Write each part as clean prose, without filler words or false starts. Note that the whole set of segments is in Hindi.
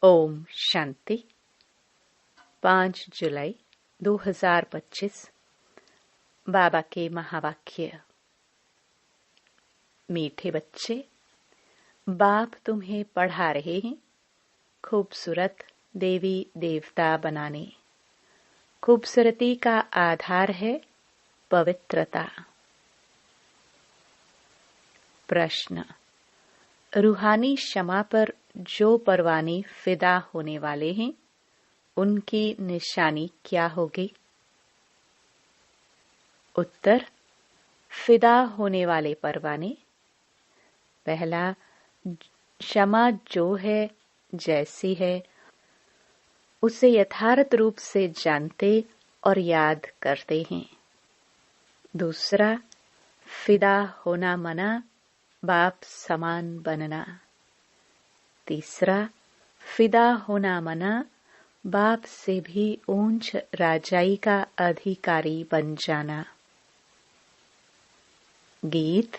ओम शांति। 5 जुलाई 2025 बाबा के महावाक्य। मीठे बच्चे, बाप तुम्हें पढ़ा रहे हैं खूबसूरत देवी देवता बनाने। खूबसूरती का आधार है पवित्रता। प्रश्न, रूहानी क्षमा पर जो परवाने फिदा होने वाले हैं उनकी निशानी क्या होगी? उत्तर, फिदा होने वाले परवाने। पहला, क्षमा जो है जैसी है उसे यथार्थ रूप से जानते और याद करते हैं। दूसरा, फिदा होना मना, बाप समान बनना। तीसरा, फिदा होना मना, बाप से भी ऊंच राजाई का अधिकारी बन जाना। गीत,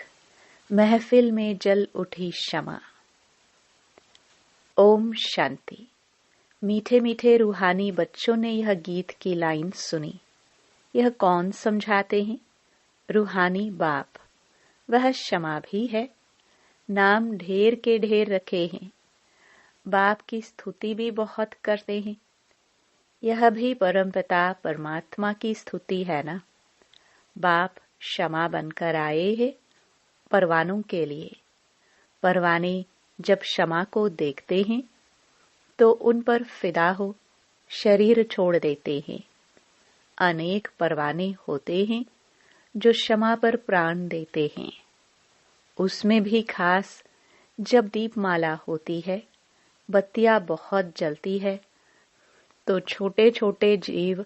महफिल में जल उठी क्षमा। ओम शांति। मीठे मीठे रूहानी बच्चों ने यह गीत की लाइन सुनी। यह कौन समझाते हैं? रूहानी बाप। वह क्षमा भी है। नाम ढेर के ढेर रखे हैं। बाप की स्तुति भी बहुत करते हैं। यह भी परमपिता परमात्मा की स्तुति है ना। बाप क्षमा बनकर आए हैं परवानों के लिए। परवाने जब क्षमा को देखते हैं तो उन पर फिदा हो शरीर छोड़ देते हैं। अनेक परवाने होते हैं जो क्षमा पर प्राण देते हैं। उसमें भी खास जब दीपमाला होती है, बत्तियां बहुत जलती है, तो छोटे छोटे जीव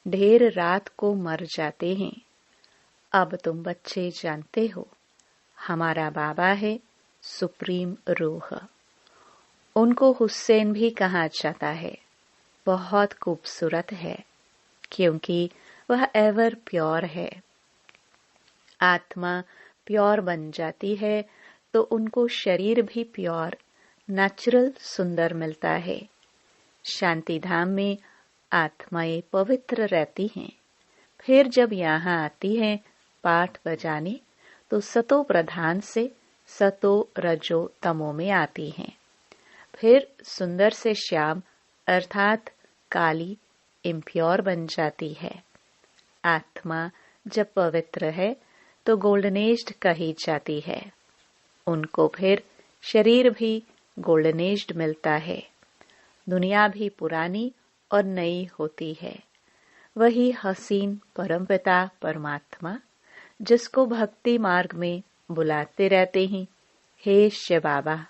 ढेर रात को मर जाते हैं। अब तुम बच्चे जानते हो, हमारा बाबा है सुप्रीम रूह। उनको हुसैन भी कहा जाता है। बहुत खूबसूरत है क्योंकि वह एवर प्योर है। आत्मा प्योर बन जाती है तो उनको शरीर भी प्योर नेचुरल सुंदर मिलता है। शांति धाम में आत्माएं पवित्र रहती हैं। फिर जब यहाँ आती हैं पाठ बजाने तो सतो प्रधान से सतो रजो तमो में आती हैं। फिर सुंदर से श्याम अर्थात काली इम्प्योर बन जाती है। आत्मा जब पवित्र है तो गोल्डनेज्ड कही जाती है। उनको फिर शरीर भी गोल्डनेज्ड मिलता है। दुनिया भी पुरानी और नई होती है। वही हसीन परमपिता परमात्मा जिसको भक्ति मार्ग में बुलाते रहते हैं, हे शिव बाबा,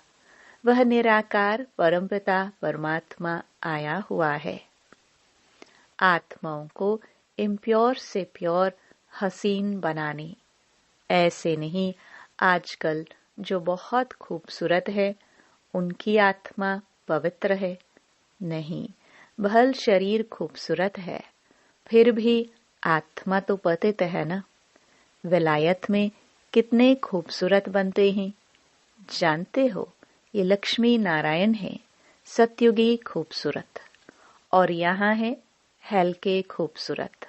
वह निराकार परमपिता परमात्मा आया हुआ है। आत्माओं को इम्प्योर से प्योर हसीन बनाने। ऐसे नहीं आजकल जो बहुत खूबसूरत है उनकी आत्मा पवित्र है। नहीं, भल शरीर खूबसूरत है फिर भी आत्मा तो पतित है ना। विलायत में कितने खूबसूरत बनते हैं जानते हो? ये लक्ष्मी नारायण है सत्युगी खूबसूरत, और यहाँ है हल्के खूबसूरत।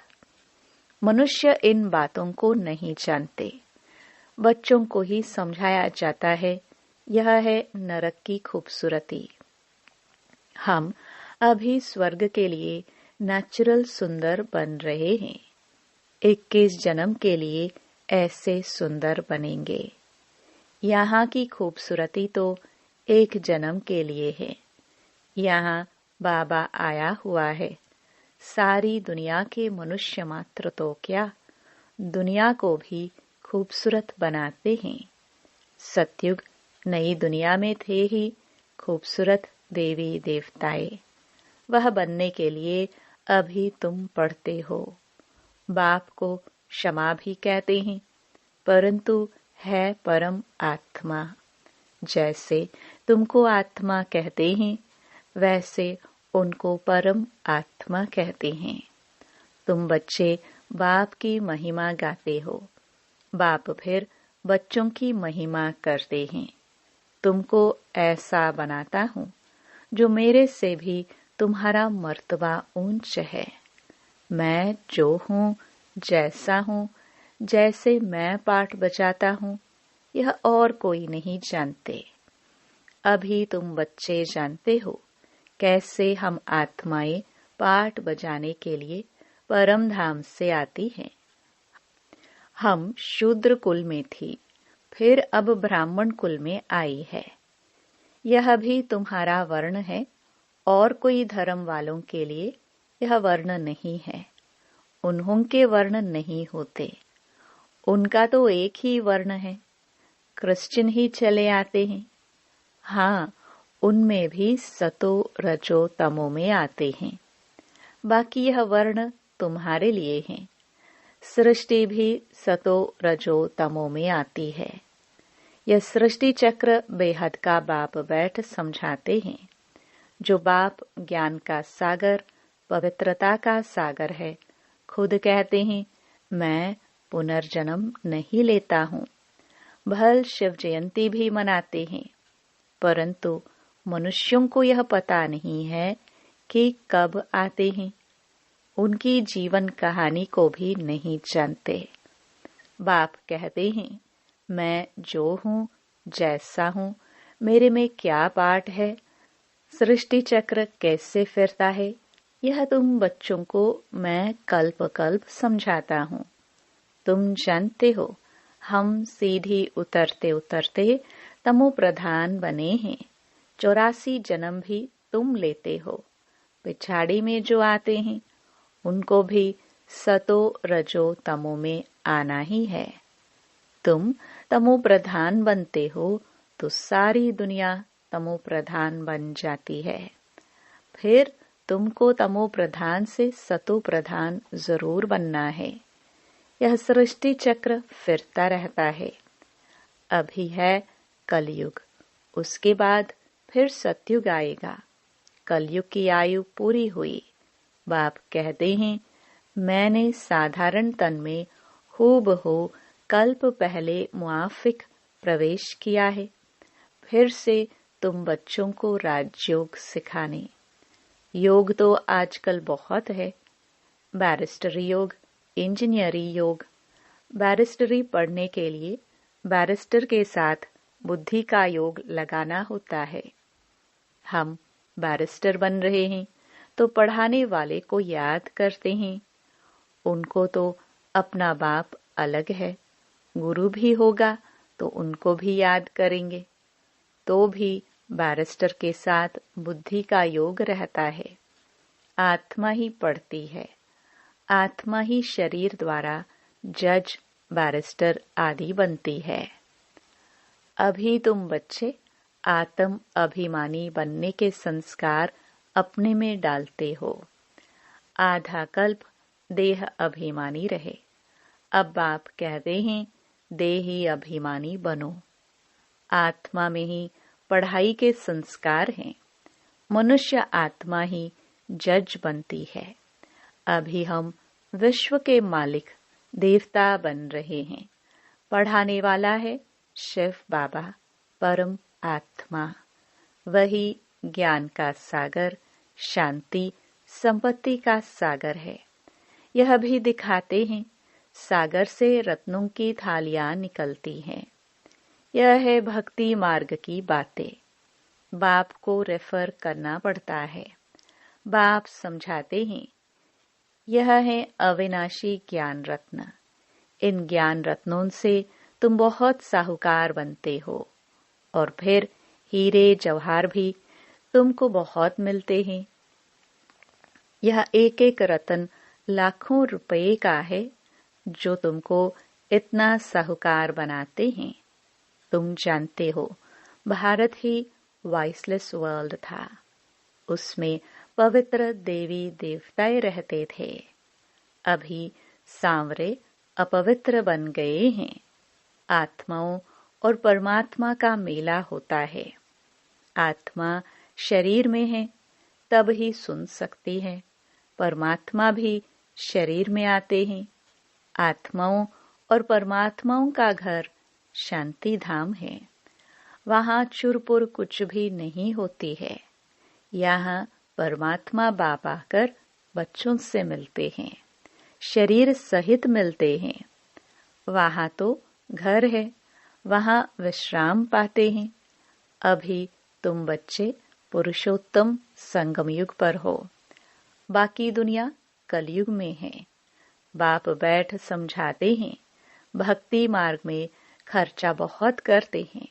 मनुष्य इन बातों को नहीं जानते। बच्चों को ही समझाया जाता है। यह है नरक की खूबसूरती। हम अभी स्वर्ग के लिए नेचुरल सुंदर बन रहे हैं। 21 जन्म के लिए ऐसे सुंदर बनेंगे। यहाँ की खूबसूरती तो एक जन्म के लिए है। यहाँ बाबा आया हुआ है। सारी दुनिया के मनुष्य मात्र तो क्या, दुनिया को भी खूबसूरत बनाते हैं। सतयुग नई दुनिया में थे ही खूबसूरत देवी देवताएं। वह बनने के लिए अभी तुम पढ़ते हो। बाप को क्षमा भी कहते हैं, परंतु है परम आत्मा। जैसे तुमको आत्मा कहते हैं वैसे उनको परम आत्मा कहते हैं। तुम बच्चे बाप की महिमा गाते हो। बाप फिर बच्चों की महिमा करते हैं। तुमको ऐसा बनाता हूँ जो मेरे से भी तुम्हारा मर्तबा ऊंच है। मैं जो हूँ, जैसा हूँ, जैसे मैं पाठ बजाता हूँ, यह और कोई नहीं जानते। अभी तुम बच्चे जानते हो कैसे हम आत्माएं पाठ बजाने के लिए परम धाम से आती हैं। हम शूद्र कुल में थी, फिर अब ब्राह्मण कुल में आई है। यह भी तुम्हारा वर्ण है, और कोई धर्म वालों के लिए यह वर्ण नहीं है। उन्हों के वर्ण नहीं होते, उनका तो एक ही वर्ण है। क्रिश्चियन ही चले आते हैं। हाँ, उनमें भी सतो रजो तमो में आते हैं। बाकी यह वर्ण तुम्हारे लिए हैं। सृष्टि भी सतो रजो तमो में आती है। यह सृष्टि चक्र बेहद का बाप बैठ समझाते हैं। जो बाप ज्ञान का सागर, पवित्रता का सागर है, खुद कहते हैं, मैं पुनर्जन्म नहीं लेता हूँ। भल शिव जयंती भी मनाते हैं, परंतु मनुष्यों को यह पता नहीं है कि कब आते हैं। उनकी जीवन कहानी को भी नहीं जानते। बाप कहते हैं, मैं जो हूँ, जैसा हूँ, मेरे में क्या पाठ है, सृष्टि चक्र कैसे फिरता है, यह तुम बच्चों को मैं कल्प कल्प समझाता हूँ। तुम जानते हो, हम सीधी उतरते उतरते तमो प्रधान बने हैं। 84 जन्म भी तुम लेते हो। पिछाड़ी में जो आते हैं, उनको भी सतो रजो तमो में आना ही है। तुम तमो प्रधान बनते हो तो सारी दुनिया तमो प्रधान बन जाती है। फिर तुमको तमो प्रधान से सतो प्रधान जरूर बनना है। यह सृष्टि चक्र फिरता रहता है। अभी है कलयुग, उसके बाद फिर सतयुग आएगा। कलयुग की आयु पूरी हुई। बाप कहते हैं, मैंने साधारण तन में हूबहू कल्प पहले मुआफिक प्रवेश किया है, फिर से तुम बच्चों को राजयोग सिखाने। योग तो आजकल बहुत है। बैरिस्टरी योग, इंजीनियरी योग। बैरिस्टरी पढ़ने के लिए बैरिस्टर के साथ बुद्धि का योग लगाना होता है। हम बैरिस्टर बन रहे हैं तो पढ़ाने वाले को याद करते हैं। उनको तो अपना बाप अलग है, गुरु भी होगा तो उनको भी याद करेंगे। तो भी बैरिस्टर के साथ बुद्धि का योग रहता है। आत्मा ही पढ़ती है। आत्मा ही शरीर द्वारा जज, बैरिस्टर आदि बनती है। अभी तुम बच्चे आत्म अभिमानी बनने के संस्कार अपने में डालते हो। आधा कल्प देह अभिमानी रहे। अब बाप कहते हैं, देही अभिमानी बनो। आत्मा में ही पढ़ाई के संस्कार हैं। मनुष्य आत्मा ही जज बनती है। अभी हम विश्व के मालिक देवता बन रहे हैं। पढ़ाने वाला है शिव बाबा, परम आत्मा। वही ज्ञान का सागर, शांति, संपत्ति का सागर है। यह भी दिखाते हैं, सागर से रत्नों की थालियां निकलती हैं। यह है भक्ति मार्ग की बातें। बाप को रेफर करना पड़ता है। बाप समझाते हैं, यह है अविनाशी ज्ञान रत्न। इन ज्ञान रत्नों से तुम बहुत साहूकार बनते हो, और फिर हीरे जवाहर भी तुमको बहुत मिलते हैं। यह एक एक रत्न लाखों रुपए का है, जो तुमको इतना साहूकार बनाते हैं। तुम जानते हो, भारत ही वॉइसलेस वर्ल्ड था। उसमें पवित्र देवी देवताएं रहते थे। अभी सांवरे अपवित्र बन गए हैं। आत्माओं और परमात्मा का मेला होता है। आत्मा शरीर में है तब ही सुन सकती है। परमात्मा भी शरीर में आते हैं। आत्माओं और परमात्माओं का घर शांति धाम है। वहां चुरपुर कुछ भी नहीं होती है। यहाँ परमात्मा बाप आकर बच्चों से मिलते हैं, शरीर सहित मिलते हैं। वहाँ तो घर है, वहाँ विश्राम पाते हैं। अभी तुम बच्चे पुरुषोत्तम संगम युग पर हो, बाकी दुनिया कलयुग में है। बाप बैठ समझाते हैं, भक्ति मार्ग में खर्चा बहुत करते हैं,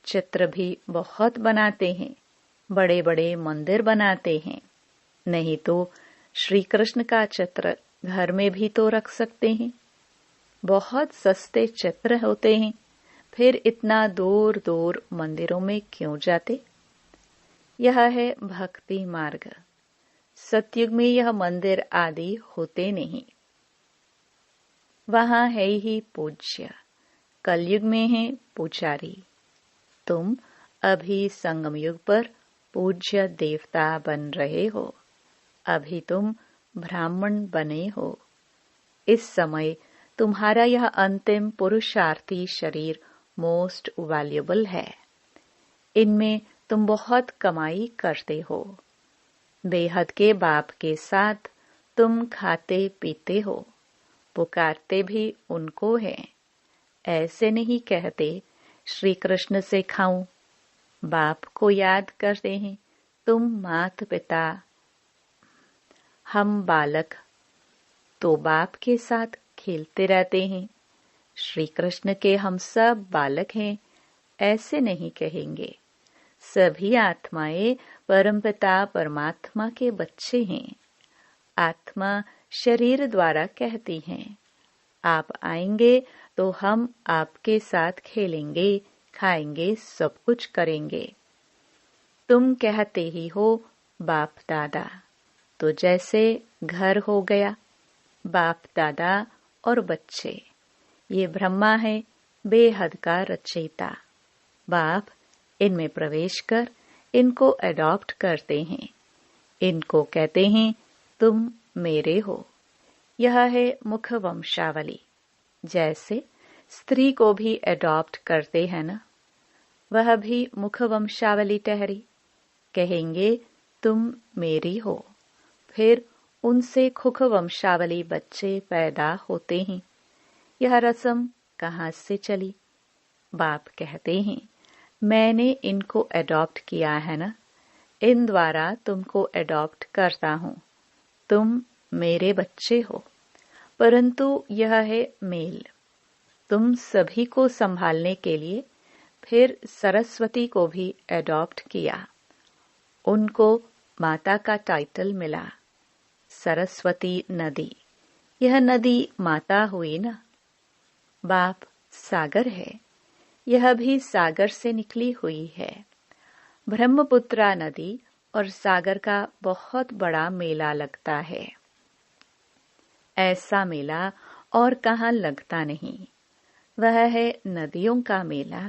चित्र भी बहुत बनाते हैं, बड़े बड़े मंदिर बनाते हैं। नहीं तो श्री कृष्ण का चित्र घर में भी तो रख सकते हैं। बहुत सस्ते चित्र होते हैं, फिर इतना दूर दूर मंदिरों में क्यों जाते? यह है भक्ति मार्ग। सतयुग में यह मंदिर आदि होते नहीं, वहाँ है ही पूज्य। कलयुग में है पुजारी। तुम अभी संगम युग पर पूज्य देवता बन रहे हो। अभी तुम ब्राह्मण बने हो। इस समय तुम्हारा यह अंतिम पुरुषार्थी शरीर मोस्ट वैल्यूएबल है। इनमें तुम बहुत कमाई करते हो। बेहद के बाप के साथ तुम खाते पीते हो, पुकारते भी उनको है। ऐसे नहीं कहते श्री कृष्ण से खाऊं। बाप को याद करते हैं। तुम माता पिता, हम बालक, तो बाप के साथ खेलते रहते हैं। श्री कृष्ण के हम सब बालक हैं, ऐसे नहीं कहेंगे। सभी आत्माएं परमपिता परमात्मा के बच्चे हैं। आत्मा शरीर द्वारा कहती हैं, आप आएंगे तो हम आपके साथ खेलेंगे, खाएंगे, सब कुछ करेंगे। तुम कहते ही हो बाप दादा, तो जैसे घर हो गया। बाप दादा और बच्चे, ये ब्रह्मा है, बेहद का रचयिता। बाप इनमें प्रवेश कर इनको अडॉप्ट करते हैं। इनको कहते हैं तुम मेरे हो। यह है मुख वंशावली। जैसे स्त्री को भी अडॉप्ट करते हैं ना, वह भी मुख वंशावली ठहरी। कहेंगे तुम मेरी हो, फिर उनसे खुख वंशावली बच्चे पैदा होते हैं। यह रस्म कहाँ से चली? बाप कहते हैं मैंने इनको अडॉप्ट किया है ना, इन द्वारा तुमको अडॉप्ट करता हूँ। तुम मेरे बच्चे हो। परंतु यह है मेल। तुम सभी को संभालने के लिए फिर सरस्वती को भी अडॉप्ट किया। उनको माता का टाइटल मिला, सरस्वती नदी। यह नदी माता हुई ना। बाप सागर है, यह भी सागर से निकली हुई है। ब्रह्मपुत्रा नदी और सागर का बहुत बड़ा मेला लगता है। ऐसा मेला और कहाँ लगता नहीं। वह है नदियों का मेला।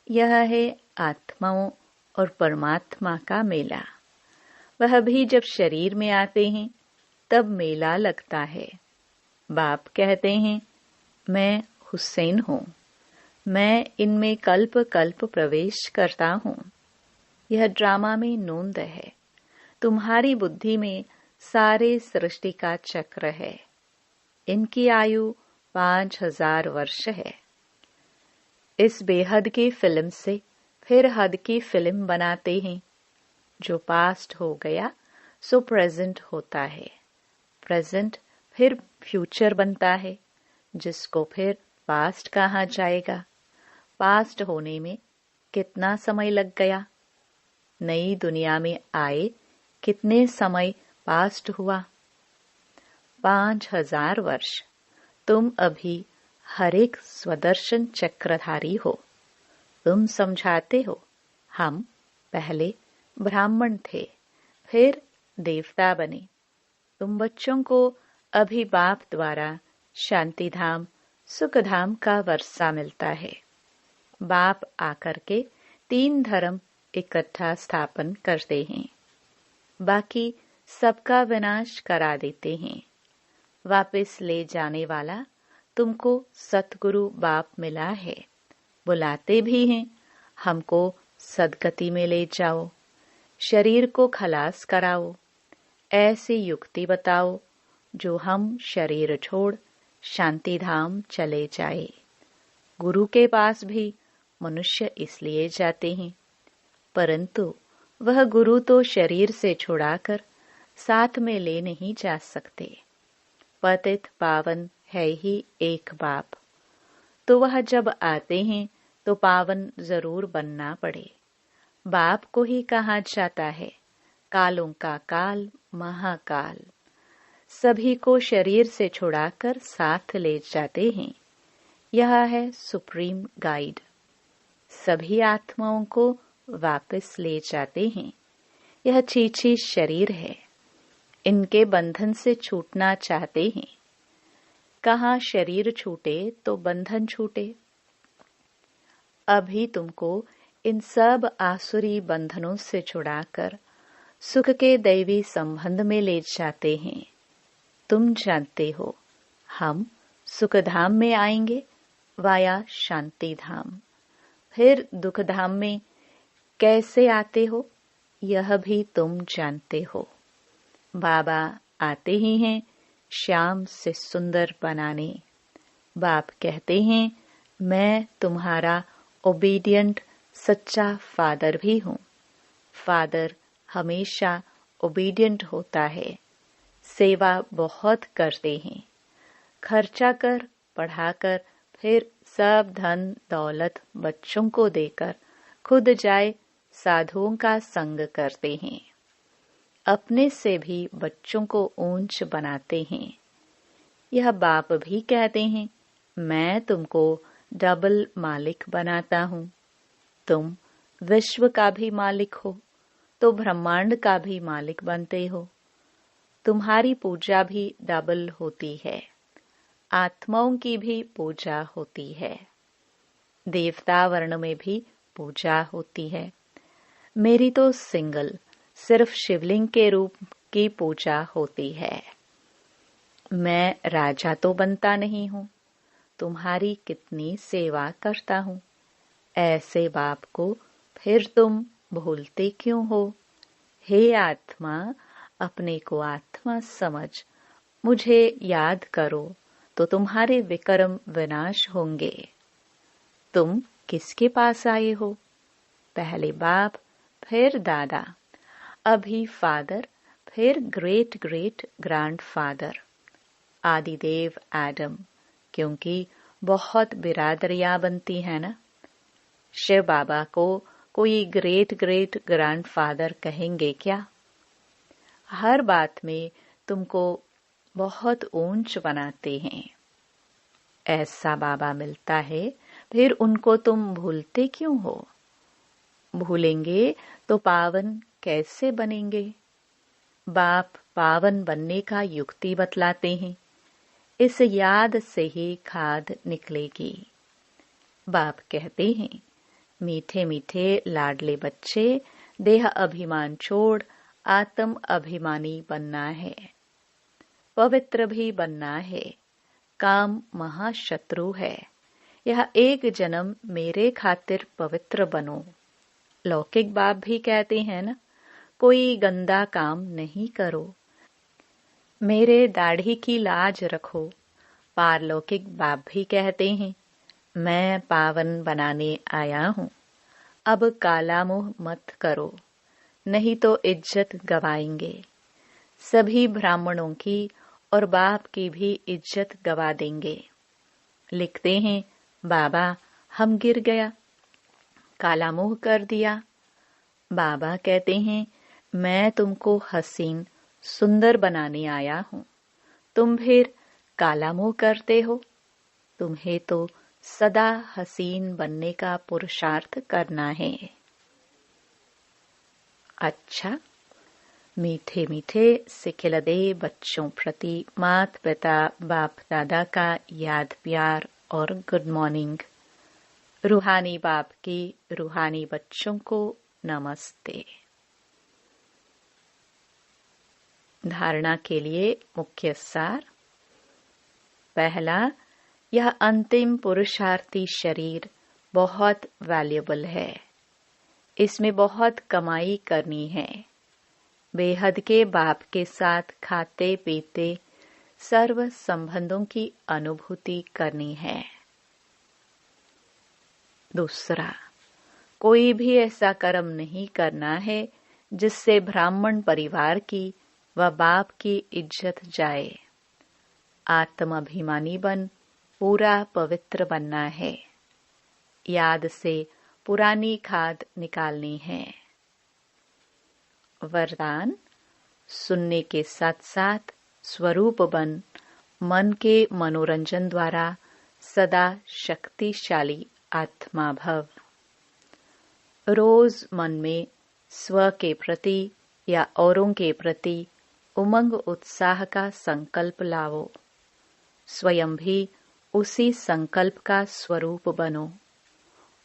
यह है आत्माओं और परमात्मा का मेला। वह भी जब शरीर में आते हैं तब मेला लगता है। बाप कहते हैं मैं हुसैन हूँ, मैं इनमें कल्प कल्प प्रवेश करता हूँ। यह ड्रामा में नोंद है। तुम्हारी बुद्धि में सारे सृष्टि का चक्र है। इनकी आयु 5000 वर्ष है। इस बेहद की फिल्म से फिर हद की फिल्म बनाते हैं। जो पास्ट हो गया सो प्रेजेंट होता है। प्रेजेंट फिर फ्यूचर बनता है, जिसको फिर पास्ट कहा जाएगा। पास्ट होने में कितना समय लग गया? नई दुनिया में आए कितने समय पास्ट हुआ? 5000 वर्ष। तुम अभी हर एक स्वदर्शन चक्रधारी हो। तुम समझाते हो हम पहले ब्राह्मण थे, फिर देवता बने। तुम बच्चों को अभी बाप द्वारा शांति धाम सुख धाम का वर्षा मिलता है। बाप आकर के 3 धर्म इकट्ठा स्थापन करते हैं, बाकी सबका विनाश करा देते हैं। वापस ले जाने वाला तुमको सतगुरु बाप मिला है। बुलाते भी हैं हमको सदगति में ले जाओ। शरीर को खलास कराओ, ऐसी युक्ति बताओ जो हम शरीर छोड़ शांति धाम चले जाए। गुरु के पास भी मनुष्य इसलिए जाते हैं, परंतु वह गुरु तो शरीर से छुड़ाकर साथ में ले नहीं जा सकते। पतित पावन है ही एक बाप, तो वह जब आते हैं तो पावन जरूर बनना पड़े। बाप को ही कहा जाता है कालों का काल महाकाल। सभी को शरीर से छुड़ाकर साथ ले जाते हैं। यह है सुप्रीम गाइड। सभी आत्माओं को वापस ले जाते हैं। यह चीची शरीर है। इनके बंधन से छूटना चाहते हैं। कहाँ शरीर छूटे तो बंधन छूटे। अभी तुमको इन सब आसुरी बंधनों से छुड़ाकर सुख के दैवी संबंध में ले जाते हैं। तुम जानते हो हम सुख धाम में आएंगे वाया शांति धाम। फिर दुख धाम में कैसे आते हो यह भी तुम जानते हो। बाबा आते ही हैं श्याम से सुंदर बनाने। बाप कहते हैं मैं तुम्हारा ओबीडियंट सच्चा फादर भी हूँ। फादर हमेशा ओबीडियंट होता है। सेवा बहुत करते हैं। खर्चा कर पढ़ाकर फिर सब धन दौलत बच्चों को देकर खुद जाए साधुओं का संग करते हैं। अपने से भी बच्चों को ऊंच बनाते हैं। यह बाप भी कहते हैं मैं तुमको डबल मालिक बनाता हूँ। तुम विश्व का भी मालिक हो तो ब्रह्मांड का भी मालिक बनते हो। तुम्हारी पूजा भी डबल होती है। आत्माओं की भी पूजा होती है। देवता वर्ण में भी पूजा होती है। मेरी तो सिंगल सिर्फ शिवलिंग के रूप की पूजा होती है। मैं राजा तो बनता नहीं हूँ। तुम्हारी कितनी सेवा करता हूँ। ऐसे बाप को फिर तुम भूलते क्यों हो। हे आत्मा अपने को आत्मा समझ मुझे याद करो तो तुम्हारे विक्रम विनाश होंगे। तुम किसके पास आए हो। पहले बाप फिर दादा, अभी फादर, फिर ग्रेट ग्रेट ग्रैंडफादर, आदिदेव एडम, क्योंकि बहुत बिरादरियां बनती है ना। शिव बाबा को कोई ग्रेट ग्रेट ग्रैंडफादर कहेंगे क्या। हर बात में तुमको बहुत ऊंच बनाते हैं। ऐसा बाबा मिलता है फिर उनको तुम भूलते क्यों हो। भूलेंगे तो पावन कैसे बनेंगे। बाप पावन बनने का युक्ति बतलाते हैं। इस याद से ही खाद निकलेगी। बाप कहते हैं मीठे मीठे लाडले बच्चे देह अभिमान छोड़ आत्म अभिमानी बनना है। पवित्र भी बनना है। काम महाशत्रु है। यह एक जन्म मेरे खातिर पवित्र बनो। लौकिक बाप भी कहते हैं ना कोई गंदा काम नहीं करो। मेरे दाढ़ी की लाज रखो। पारलौकिक बाप भी कहते हैं मैं पावन बनाने आया हूँ। अब काला मुंह मत करो नहीं तो इज्जत गवाएंगे। सभी ब्राह्मणों की और बाप की भी इज्जत गवा देंगे। लिखते हैं बाबा हम गिर गया, काला मुंह कर दिया। बाबा कहते हैं मैं तुमको हसीन सुंदर बनाने आया हूँ। तुम फिर काला मुंह करते हो। तुम्हें तो सदा हसीन बनने का पुरुषार्थ करना है। अच्छा, मीठे मीठे सिखिलदे बच्चों प्रति माता पिता बाप दादा का याद प्यार और गुड मॉर्निंग। रूहानी बाप की रूहानी बच्चों को नमस्ते। धारणा के लिए मुख्य सार। पहला, यह अंतिम पुरुषार्थी शरीर बहुत वैल्यूएबल है। इसमें बहुत कमाई करनी है। बेहद के बाप के साथ खाते पीते सर्व संबंधों की अनुभूति करनी है। दूसरा, कोई भी ऐसा कर्म नहीं करना है जिससे ब्राह्मण परिवार की व बाप की इज्जत जाए। आत्माभिमानी बन पूरा पवित्र बनना है। याद से पुरानी खाद निकालनी है। वरदान, सुनने के साथ साथ स्वरूप बन मन के मनोरंजन द्वारा सदा शक्तिशाली आत्मा भव। रोज मन में स्व के प्रति या औरों के प्रति उमंग उत्साह का संकल्प लाओ। स्वयं भी उसी संकल्प का स्वरूप बनो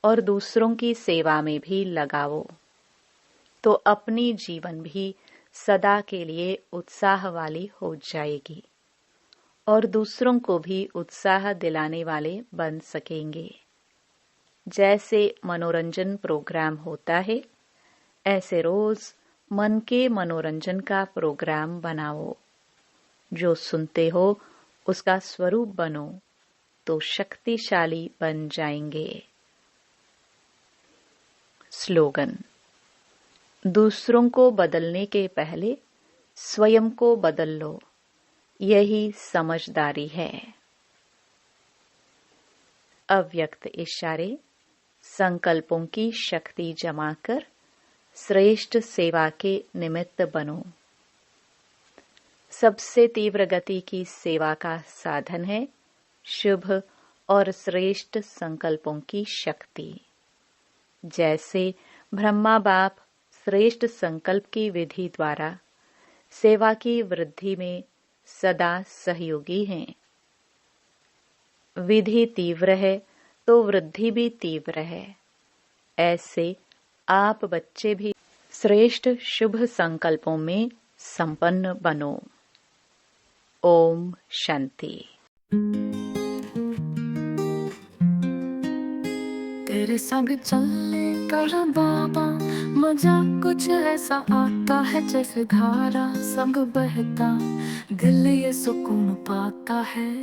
और दूसरों की सेवा में भी लगाओ, तो अपनी जीवन भी सदा के लिए उत्साह वाली हो जाएगी और दूसरों को भी उत्साह दिलाने वाले बन सकेंगे। जैसे मनोरंजन प्रोग्राम होता है, ऐसे रोज मन के मनोरंजन का प्रोग्राम बनाओ। जो सुनते हो उसका स्वरूप बनो, तो शक्तिशाली बन जाएंगे। स्लोगन, दूसरों को बदलने के पहले स्वयं को बदल लो, यही समझदारी है। अव्यक्त इशारे, संकल्पों की शक्ति जमा कर श्रेष्ठ सेवा के निमित्त बनो। सबसे तीव्र गति की सेवा का साधन है शुभ और श्रेष्ठ संकल्पों की शक्ति। जैसे ब्रह्मा बाप श्रेष्ठ संकल्प की विधि द्वारा सेवा की वृद्धि में सदा सहयोगी हैं। विधि तीव्र है तो वृद्धि भी तीव्र है। ऐसे आप बच्चे भी श्रेष्ठ शुभ संकल्पों में संपन्न बनो। ओम शांति। तेरे संग चलने का बाबा मजा कुछ ऐसा आता है, जैसे धारा संग बहता दिल ये सुकून पाता है।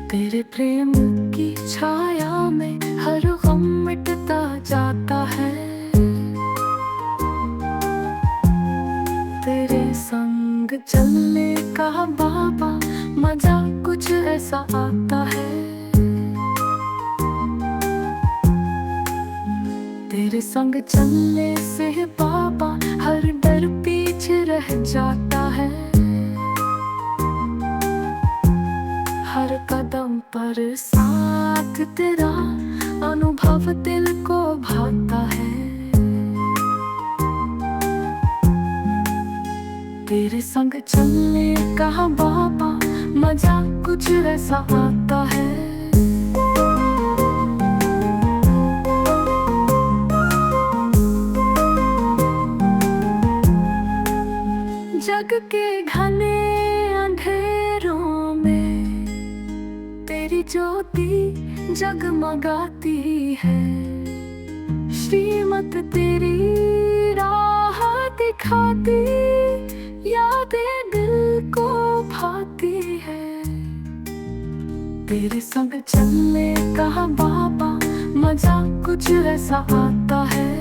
तेरे प्रेम की छाया में हर गम मिटता जाता है। तेरे संग चलने का बाबा मजा कुछ ऐसा आता है। तेरे संग चलने से बाबा हर डर पीछे रह जाता है। हर कदम पर साथ तेरा अनुभव दिल को भाता है। तेरे संग चलने का बाबा मजा कुछ ऐसा आता है। जग के घने अंधेरों में तेरी ज्योति जगमगाती है। श्रीमत तेरी राह दिखाती, यादें दिल को भाती है। तेरे संग चलने का बाबा मजा कुछ ऐसा आता है।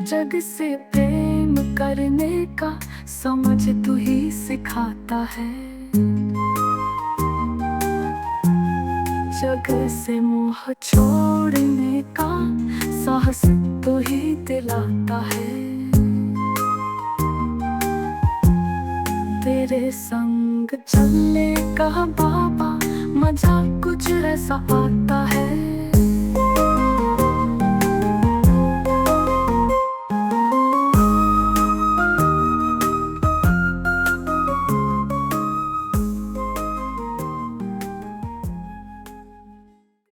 जग से प्रेम करने का समझ तू ही सिखाता है। जग से मोह छोड़ने का साहस तू ही दिलाता है। तेरे संग चलने का बाबा मजा कुछ ऐसा आता